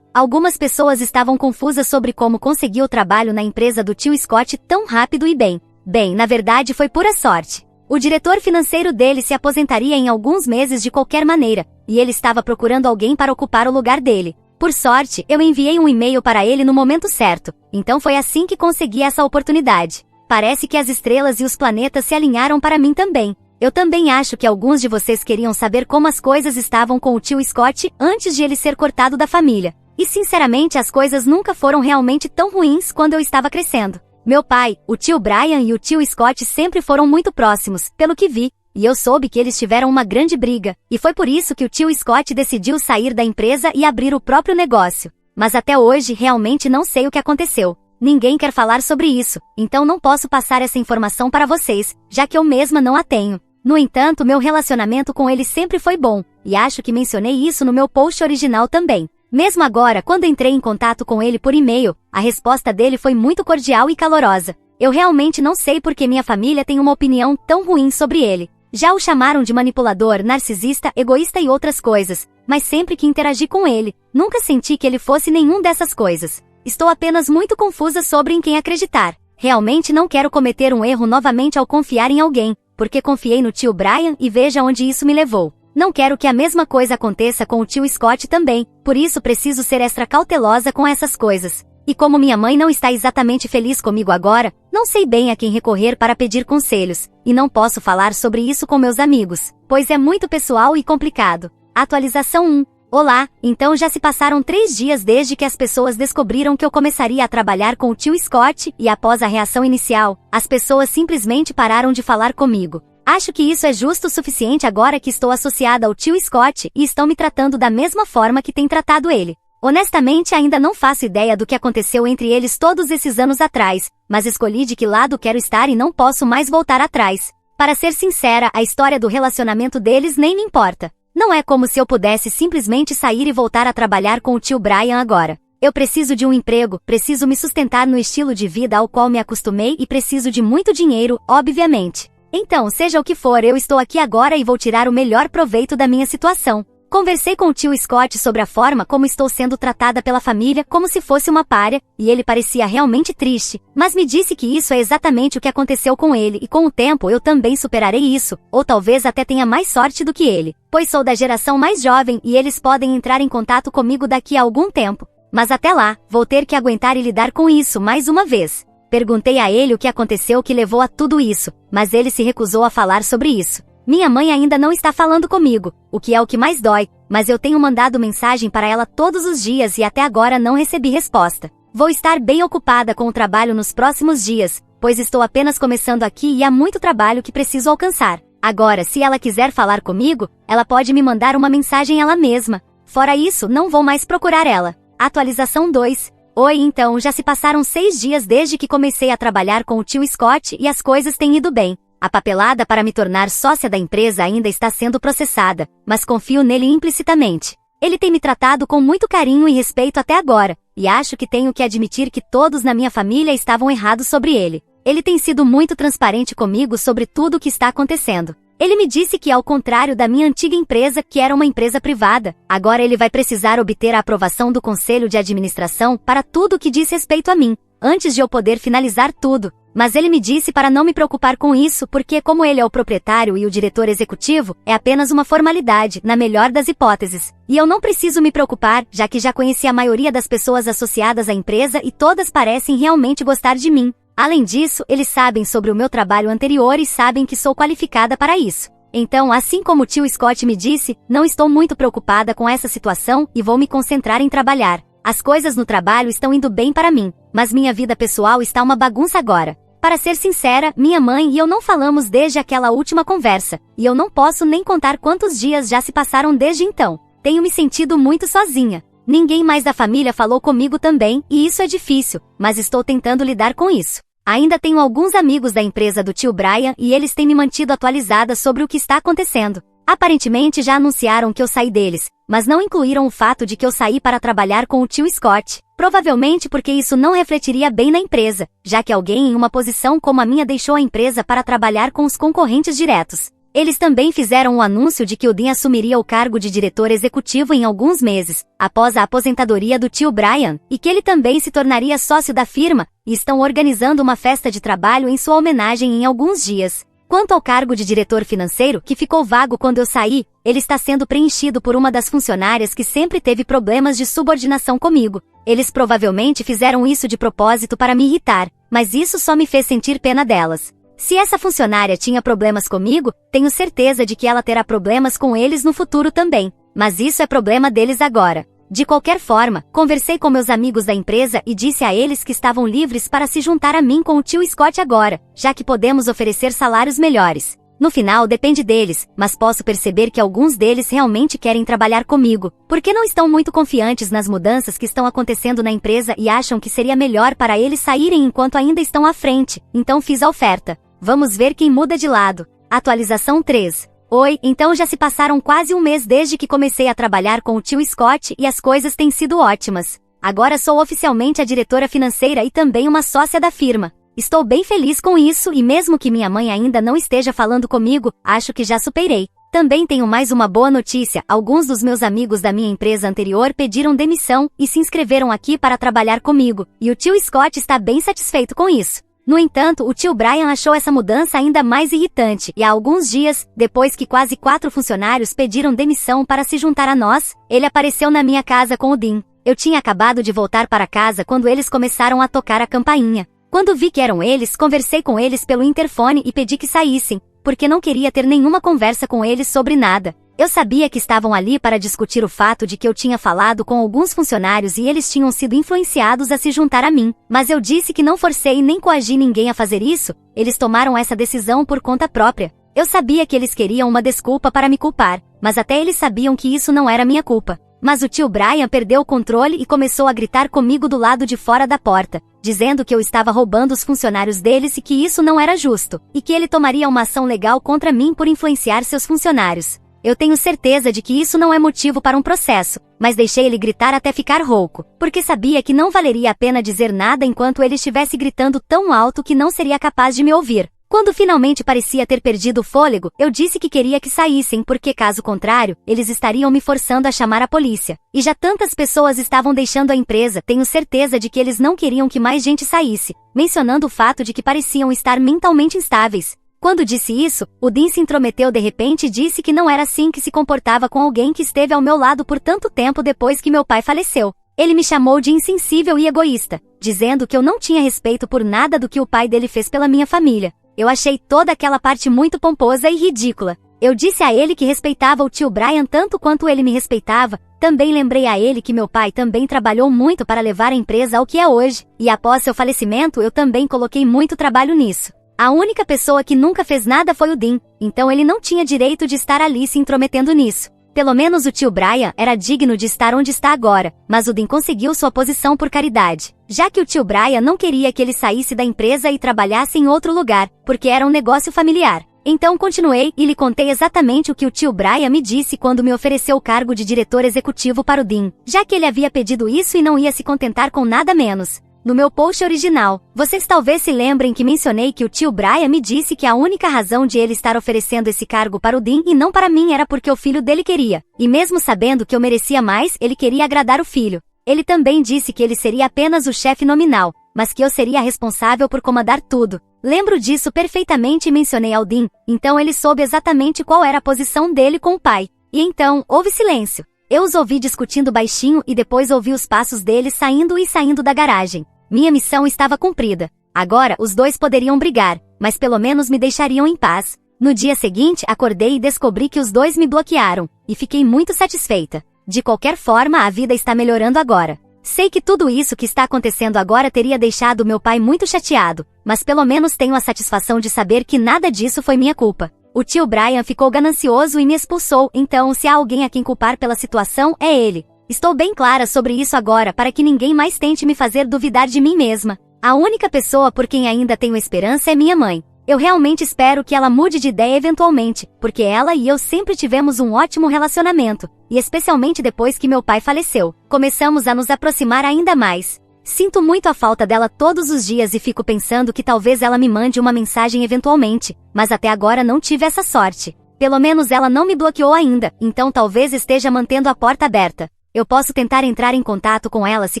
Speaker 1: algumas pessoas estavam confusas sobre como consegui o trabalho na empresa do tio Scott tão rápido e bem. Bem, na verdade foi pura sorte. O diretor financeiro dele se aposentaria em alguns meses de qualquer maneira, e ele estava procurando alguém para ocupar o lugar dele. Por sorte, eu enviei um e-mail para ele no momento certo, então foi assim que consegui essa oportunidade. Parece que as estrelas e os planetas se alinharam para mim também. Eu também acho que alguns de vocês queriam saber como as coisas estavam com o tio Scott antes de ele ser cortado da família. E sinceramente as coisas nunca foram realmente tão ruins quando eu estava crescendo. Meu pai, o tio Brian e o tio Scott sempre foram muito próximos, pelo que vi, e eu soube que eles tiveram uma grande briga, e foi por isso que o tio Scott decidiu sair da empresa e abrir o próprio negócio. Mas até hoje realmente não sei o que aconteceu. Ninguém quer falar sobre isso, então não posso passar essa informação para vocês, já que eu mesma não a tenho. No entanto, meu relacionamento com ele sempre foi bom, e acho que mencionei isso no meu post original também. Mesmo agora, quando entrei em contato com ele por e-mail, a resposta dele foi muito cordial e calorosa. Eu realmente não sei por que minha família tem uma opinião tão ruim sobre ele. Já o chamaram de manipulador, narcisista, egoísta e outras coisas, mas sempre que interagi com ele, nunca senti que ele fosse nenhum dessas coisas. Estou apenas muito confusa sobre em quem acreditar. Realmente não quero cometer um erro novamente ao confiar em alguém, porque confiei no tio Brian e veja onde isso me levou. Não quero que a mesma coisa aconteça com o tio Scott também, por isso preciso ser extra cautelosa com essas coisas. E como minha mãe não está exatamente feliz comigo agora, não sei bem a quem recorrer para pedir conselhos, e não posso falar sobre isso com meus amigos, pois é muito pessoal e complicado. Atualização 1. Olá, então já se passaram 3 dias desde que as pessoas descobriram que eu começaria a trabalhar com o tio Scott e após a reação inicial, as pessoas simplesmente pararam de falar comigo. Acho que isso é justo o suficiente agora que estou associada ao tio Scott e estão me tratando da mesma forma que têm tratado ele. Honestamente ainda não faço ideia do que aconteceu entre eles todos esses anos atrás, mas escolhi de que lado quero estar e não posso mais voltar atrás. Para ser sincera, a história do relacionamento deles nem me importa. Não é como se eu pudesse simplesmente sair e voltar a trabalhar com o tio Brian agora. Eu preciso de um emprego, preciso me sustentar no estilo de vida ao qual me acostumei e preciso de muito dinheiro, obviamente. Então, seja o que for, eu estou aqui agora e vou tirar o melhor proveito da minha situação. Conversei com o tio Scott sobre a forma como estou sendo tratada pela família como se fosse uma pária, e ele parecia realmente triste, mas me disse que isso é exatamente o que aconteceu com ele e com o tempo eu também superarei isso, ou talvez até tenha mais sorte do que ele, pois sou da geração mais jovem e eles podem entrar em contato comigo daqui a algum tempo. Mas até lá, vou ter que aguentar e lidar com isso mais uma vez. Perguntei a ele o que aconteceu que levou a tudo isso, mas ele se recusou a falar sobre isso. Minha mãe ainda não está falando comigo, o que é o que mais dói, mas eu tenho mandado mensagem para ela todos os dias e até agora não recebi resposta. Vou estar bem ocupada com o trabalho nos próximos dias, pois estou apenas começando aqui e há muito trabalho que preciso alcançar. Agora, se ela quiser falar comigo, ela pode me mandar uma mensagem ela mesma. Fora isso, não vou mais procurar ela. Atualização 2. Oi, então já se passaram 6 dias desde que comecei a trabalhar com o tio Scott e as coisas têm ido bem. A papelada para me tornar sócia da empresa ainda está sendo processada, mas confio nele implicitamente. Ele tem me tratado com muito carinho e respeito até agora, e acho que tenho que admitir que todos na minha família estavam errados sobre ele. Ele tem sido muito transparente comigo sobre tudo o que está acontecendo. Ele me disse que, ao contrário da minha antiga empresa, que era uma empresa privada, agora ele vai precisar obter a aprovação do conselho de administração para tudo o que diz respeito a mim, antes de eu poder finalizar tudo. Mas ele me disse para não me preocupar com isso porque, como ele é o proprietário e o diretor executivo, é apenas uma formalidade, na melhor das hipóteses. E eu não preciso me preocupar, já que já conheci a maioria das pessoas associadas à empresa e todas parecem realmente gostar de mim. Além disso, eles sabem sobre o meu trabalho anterior e sabem que sou qualificada para isso. Então, assim como o tio Scott me disse, não estou muito preocupada com essa situação e vou me concentrar em trabalhar. As coisas no trabalho estão indo bem para mim, mas minha vida pessoal está uma bagunça agora. Para ser sincera, minha mãe e eu não falamos desde aquela última conversa, e eu não posso nem contar quantos dias já se passaram desde então. Tenho me sentido muito sozinha. Ninguém mais da família falou comigo também, e isso é difícil, mas estou tentando lidar com isso. Ainda tenho alguns amigos da empresa do tio Brian e eles têm me mantido atualizada sobre o que está acontecendo. Aparentemente já anunciaram que eu saí deles, mas não incluíram o fato de que eu saí para trabalhar com o tio Scott. Provavelmente porque isso não refletiria bem na empresa, já que alguém em uma posição como a minha deixou a empresa para trabalhar com os concorrentes diretos. Eles também fizeram um anúncio de que o Dean assumiria o cargo de diretor executivo em alguns meses, após a aposentadoria do tio Brian, e que ele também se tornaria sócio da firma, e estão organizando uma festa de trabalho em sua homenagem em alguns dias. Quanto ao cargo de diretor financeiro, que ficou vago quando eu saí, ele está sendo preenchido por uma das funcionárias que sempre teve problemas de subordinação comigo. Eles provavelmente fizeram isso de propósito para me irritar, mas isso só me fez sentir pena delas. Se essa funcionária tinha problemas comigo, tenho certeza de que ela terá problemas com eles no futuro também, mas isso é problema deles agora. De qualquer forma, conversei com meus amigos da empresa e disse a eles que estavam livres para se juntar a mim com o tio Scott agora, já que podemos oferecer salários melhores. No final depende deles, mas posso perceber que alguns deles realmente querem trabalhar comigo, porque não estão muito confiantes nas mudanças que estão acontecendo na empresa e acham que seria melhor para eles saírem enquanto ainda estão à frente, então fiz a oferta. Vamos ver quem muda de lado. Atualização 3. Oi, então já se passaram quase um mês desde que comecei a trabalhar com o tio Scott e as coisas têm sido ótimas. Agora sou oficialmente a diretora financeira e também uma sócia da firma. Estou bem feliz com isso e mesmo que minha mãe ainda não esteja falando comigo, acho que já superei. Também tenho mais uma boa notícia, alguns dos meus amigos da minha empresa anterior pediram demissão e se inscreveram aqui para trabalhar comigo, e o tio Scott está bem satisfeito com isso. No entanto, o tio Brian achou essa mudança ainda mais irritante, e há alguns dias, depois que quase 4 funcionários pediram demissão para se juntar a nós, ele apareceu na minha casa com o Dean. Eu tinha acabado de voltar para casa quando eles começaram a tocar a campainha. Quando vi que eram eles, conversei com eles pelo interfone e pedi que saíssem, porque não queria ter nenhuma conversa com eles sobre nada. Eu sabia que estavam ali para discutir o fato de que eu tinha falado com alguns funcionários e eles tinham sido influenciados a se juntar a mim, mas eu disse que não forcei nem coagi ninguém a fazer isso, eles tomaram essa decisão por conta própria. Eu sabia que eles queriam uma desculpa para me culpar, mas até eles sabiam que isso não era minha culpa. Mas o tio Brian perdeu o controle e começou a gritar comigo do lado de fora da porta, dizendo que eu estava roubando os funcionários deles e que isso não era justo, e que ele tomaria uma ação legal contra mim por influenciar seus funcionários. Eu tenho certeza de que isso não é motivo para um processo, mas deixei ele gritar até ficar rouco, porque sabia que não valeria a pena dizer nada enquanto ele estivesse gritando tão alto que não seria capaz de me ouvir. Quando finalmente parecia ter perdido o fôlego, eu disse que queria que saíssem porque, caso contrário, eles estariam me forçando a chamar a polícia. E já tantas pessoas estavam deixando a empresa, tenho certeza de que eles não queriam que mais gente saísse, mencionando o fato de que pareciam estar mentalmente instáveis. Quando disse isso, o Dean se intrometeu de repente e disse que não era assim que se comportava com alguém que esteve ao meu lado por tanto tempo depois que meu pai faleceu. Ele me chamou de insensível e egoísta, dizendo que eu não tinha respeito por nada do que o pai dele fez pela minha família. Eu achei toda aquela parte muito pomposa e ridícula. Eu disse a ele que respeitava o tio Brian tanto quanto ele me respeitava. Também lembrei a ele que meu pai também trabalhou muito para levar a empresa ao que é hoje, e após seu falecimento eu também coloquei muito trabalho nisso. A única pessoa que nunca fez nada foi o Dean, então ele não tinha direito de estar ali se intrometendo nisso. Pelo menos o tio Brian era digno de estar onde está agora, mas o Dean conseguiu sua posição por caridade, já que o tio Brian não queria que ele saísse da empresa e trabalhasse em outro lugar, porque era um negócio familiar. Então continuei e lhe contei exatamente o que o tio Brian me disse quando me ofereceu o cargo de diretor executivo para o Dean, já que ele havia pedido isso e não ia se contentar com nada menos. No meu post original, vocês talvez se lembrem que mencionei que o tio Brian me disse que a única razão de ele estar oferecendo esse cargo para o Dean e não para mim era porque o filho dele queria. E mesmo sabendo que eu merecia mais, ele queria agradar o filho. Ele também disse que ele seria apenas o chefe nominal, mas que eu seria responsável por comandar tudo. Lembro disso perfeitamente e mencionei ao Dean, então ele soube exatamente qual era a posição dele com o pai. E então, houve silêncio. Eu os ouvi discutindo baixinho e depois ouvi os passos deles saindo da garagem. Minha missão estava cumprida. Agora, os dois poderiam brigar, mas pelo menos me deixariam em paz. No dia seguinte, acordei e descobri que os dois me bloquearam, e fiquei muito satisfeita. De qualquer forma, a vida está melhorando agora. Sei que tudo isso que está acontecendo agora teria deixado meu pai muito chateado, mas pelo menos tenho a satisfação de saber que nada disso foi minha culpa. O tio Brian ficou ganancioso e me expulsou, então se há alguém a quem culpar pela situação, é ele. Estou bem clara sobre isso agora para que ninguém mais tente me fazer duvidar de mim mesma. A única pessoa por quem ainda tenho esperança é minha mãe. Eu realmente espero que ela mude de ideia eventualmente, porque ela e eu sempre tivemos um ótimo relacionamento, e especialmente depois que meu pai faleceu, começamos a nos aproximar ainda mais. Sinto muito a falta dela todos os dias e fico pensando que talvez ela me mande uma mensagem eventualmente, mas até agora não tive essa sorte. Pelo menos ela não me bloqueou ainda, então talvez esteja mantendo a porta aberta. Eu posso tentar entrar em contato com ela se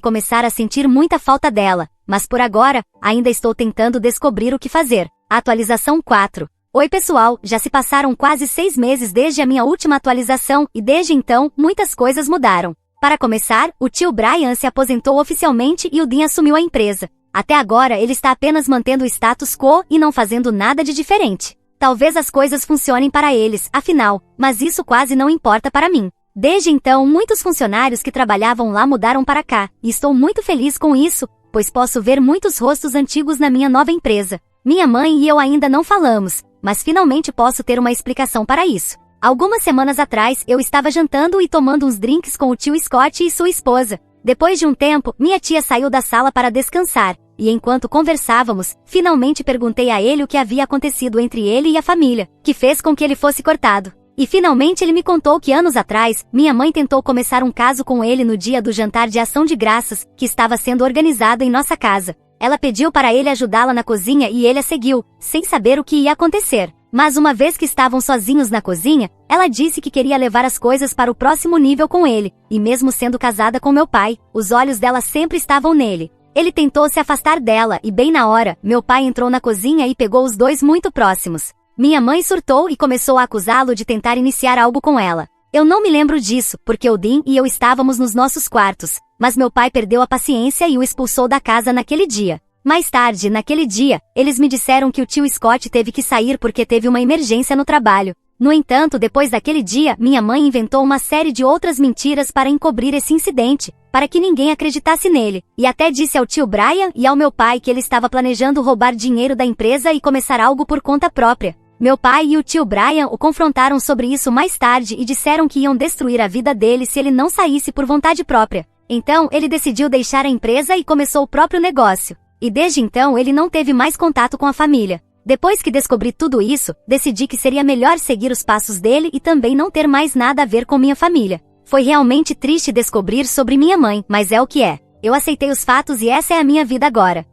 Speaker 1: começar a sentir muita falta dela, mas por agora, ainda estou tentando descobrir o que fazer. Atualização 4. Oi pessoal, já se passaram quase 6 meses desde a minha última atualização e desde então, muitas coisas mudaram. Para começar, o tio Brian se aposentou oficialmente e o Dean assumiu a empresa. Até agora ele está apenas mantendo o status quo e não fazendo nada de diferente. Talvez as coisas funcionem para eles, afinal, mas isso quase não importa para mim. Desde então, muitos funcionários que trabalhavam lá mudaram para cá, e estou muito feliz com isso, pois posso ver muitos rostos antigos na minha nova empresa. Minha mãe e eu ainda não falamos, mas finalmente posso ter uma explicação para isso. Algumas semanas atrás, eu estava jantando e tomando uns drinks com o tio Scott e sua esposa. Depois de um tempo, minha tia saiu da sala para descansar, e enquanto conversávamos, finalmente perguntei a ele o que havia acontecido entre ele e a família, que fez com que ele fosse cortado. E finalmente ele me contou que anos atrás, minha mãe tentou começar um caso com ele no dia do jantar de ação de graças, que estava sendo organizado em nossa casa. Ela pediu para ele ajudá-la na cozinha e ele a seguiu, sem saber o que ia acontecer. Mas uma vez que estavam sozinhos na cozinha, ela disse que queria levar as coisas para o próximo nível com ele, e mesmo sendo casada com meu pai, os olhos dela sempre estavam nele. Ele tentou se afastar dela e bem na hora, meu pai entrou na cozinha e pegou os dois muito próximos. Minha mãe surtou e começou a acusá-lo de tentar iniciar algo com ela. Eu não me lembro disso, porque o Dean e eu estávamos nos nossos quartos, mas meu pai perdeu a paciência e o expulsou da casa naquele dia. Mais tarde, naquele dia, eles me disseram que o tio Scott teve que sair porque teve uma emergência no trabalho. No entanto, depois daquele dia, minha mãe inventou uma série de outras mentiras para encobrir esse incidente, para que ninguém acreditasse nele, e até disse ao tio Brian e ao meu pai que ele estava planejando roubar dinheiro da empresa e começar algo por conta própria. Meu pai e o tio Brian o confrontaram sobre isso mais tarde e disseram que iam destruir a vida dele se ele não saísse por vontade própria. Então, ele decidiu deixar a empresa e começou o próprio negócio. E desde então ele não teve mais contato com a família. Depois que descobri tudo isso, decidi que seria melhor seguir os passos dele e também não ter mais nada a ver com minha família. Foi realmente triste descobrir sobre minha mãe, mas é o que é. Eu aceitei os fatos e essa é a minha vida agora.